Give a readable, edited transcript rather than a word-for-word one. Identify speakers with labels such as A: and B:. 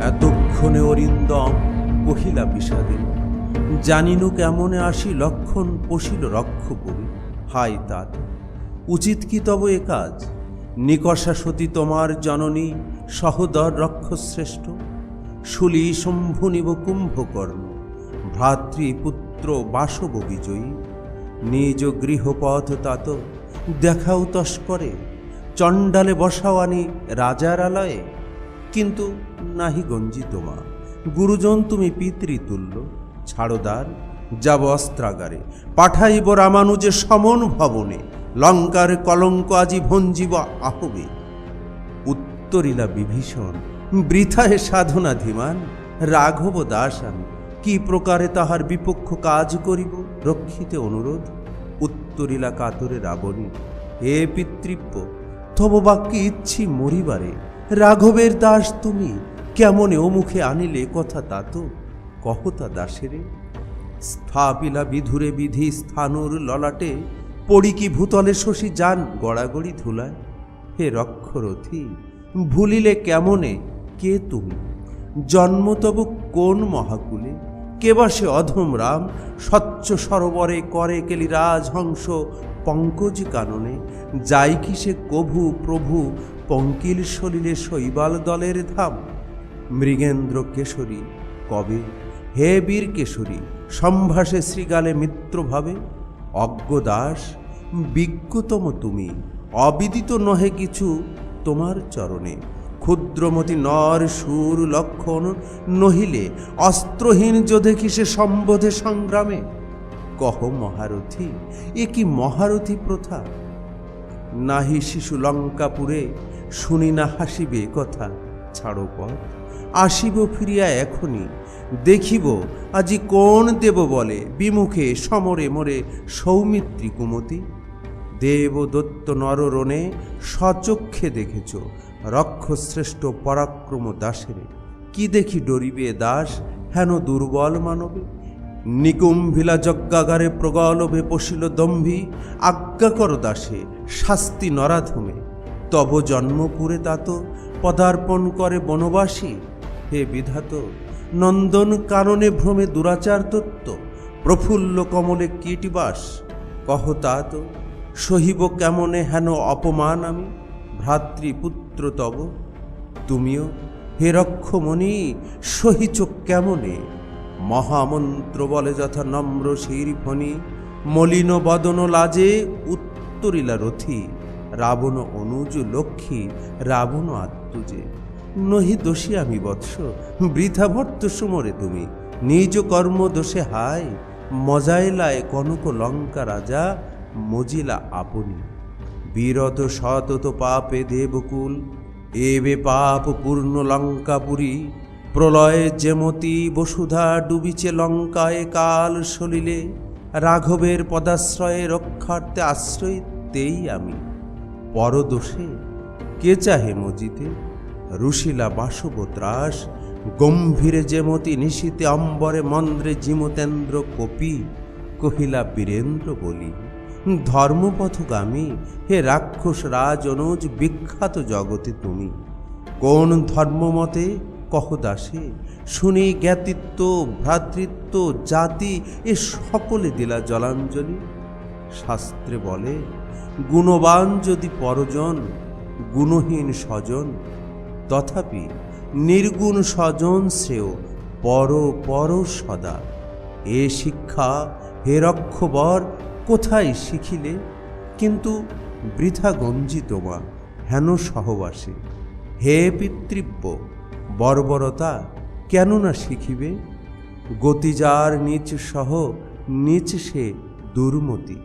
A: এতক্ষণে অরিন্দম কহিলা বিষাদে, জানিনু কেমনে আসি লক্ষণ পশিল রক্ষ করি। হাই তাত, উচিত কি তব এ কাজ? নিকষা সতী তোমার জননী, সহোদর রক্ষশ্রেষ্ঠ। শুলি শম্ভু নিব কুম্ভকর্ণ, ভ্রাতৃপুত্র বাসব বিজয়ী। নিজ গৃহপথ তাত দেখাও তস্করে, চণ্ডালে বসাও আনি রাজার আলয়ে। কিন্তু নাহি গঞ্জিত মা, গুরুজন তুমি পিতৃতুল্য। ছাড়োদ্বার, যাব অস্ত্রাগারে, পাঠাইব রামানুজে সমন ভবনে। লঙ্কার কলঙ্ক আজি ভঞ্জিব আহবে। উত্তরিলা বিভীষণ, বৃথায় সাধনা ধীমান। রাঘব দাস আমি, কি প্রকারে তাহার বিপক্ষ কাজ করিব, রক্ষিতে অনুরোধ। উত্তরিলা কাতরে রাবণী, হে পিতৃব্য, তব বাক্যে ইচ্ছি মরিবারে। রাঘবের দাস তুমি, কেমনে ও মুখে আনিলে কথা তাতো, কহতা দাসেরে। স্থাপিলা বিধুরে বিধি স্থানুর ললাটে, পড়ি কি ভূতলে শশী যান গড়াগড়ি ধুলায়। হে রক্ষরথী, ভুলিলে কেমনে কে তুমি, জন্ম তব কোন মহাকুলে। কেবা সে অধম রাম, স্বচ্ছ সরোবরে করে কেলি রাজহংস পঙ্কজ কাননে। যাই কি সে কভু প্রভু, পঙ্কিল সলিলে শৈবাল দলের ধাম। মৃগেন্দ্র কেশরী কবে, হে বীর কেশরী, সম্ভাসে শ্রীগালে মিত্রভাবে। অজ্ঞদাস, বিজ্ঞতম তুমি, অবিদিত নহে কিছু তোমার চরণে। ক্ষুদ্রমতি নর সুর লক্ষণ, নহিলে অস্ত্রহীন যোধে কিসে সম্বোধে সংগ্রামে। কহ মহারথী, এ কি মহারথী প্রথা? নাহি শিশু লঙ্কাপুরে, শুনি না হাসিবে কথা। ছাড়ো পথ, আসিব ফিরিয়া এখনই, দেখিব আজি কোন দেব বলে বিমুখে সমরে মোরে সৌমিত্রী কুমতি। দেবদত্ত নররণে স্বচক্ষে দেখেছ, রক্ষশ্রেষ্ঠ পরাক্রম দাসেরে। কি দেখি ডরিবে দাস হেন দুর্বল মানবে। নিকুম্ভিলা যজ্ঞাগারে প্রগলভে পশিল দম্ভী। আজ্ঞা কর দাসে, শাস্তি নরাধমে। তব জন্মপুরে তাত পদার্পণ করে বনবাসী। হে বিধাত, নন্দন কাননে ভ্রমে দুরাচার তত্ত্ব। প্রফুল্ল কমলে কীটবাস, কহ তাত সহিব কেমনে হেন অপমান আমি। ভ্রাতৃপুত্র তব তুমিও, হে রক্ষমণি, সহিচ কেমনে। মহামন্ত্র বলে যথা নম্র শিরফণি। মলিন বদন লাজে উত্তরিলা রথী। রাবণ অনুজ লক্ষ্মী, রাবণ আত্মজে। নহি দোষী আমি বৎস, বৃথা ভর্ত সুমরে তুমি। নিজ কর্ম দোষে হায়, মজাইলায় কনক লঙ্কা রাজা, মজিলা আপনি। বীরত শতত পাপে দেবকুল, এবে পাপ পূর্ণ লঙ্কাপুরী। প্রলয়ে যেমতি বসুধা ডুবিছে লঙ্কায় কাল সলিলে। রাঘবের পদাশ্রয়ে রক্ষার্থে আশ্রয় তেই আমি। পরদোষে কে চাহে মজিতে, রুশিলা বাসব ত্রাস। গম্ভীরে যেমতি নিশীতে অম্বরে মন্দ্রে জিমতেন্দ্র কপি। কহিলা বীরেন্দ্র বলি, ধর্মপথগামী, হে রাক্ষস রাজ অনুজ, বিখ্যাত জগতে তুমি। কোন ধর্মমতে কহ দাসে, শুনি জ্ঞাতিত্ব ভ্রাতৃত্ব জাতি এ সকলে দিলা জলাঞ্জলি। শাস্ত্রে বলে, গুণবান যদি পরজন, গুণহীন স্বজন। তথাপি নির্গুণ স্বজন শ্রেয়, পর পর সদা। এ শিক্ষা হে রক্ষবর কোথায় শিখিলে? কিন্তু বৃথা গঞ্জিত মা হেন সহবাসে। হে পিতৃব্য, বর্বরতা কেন না শিখিবে? গতি যার নিচ সহ, নিচ সে দুর্মতি।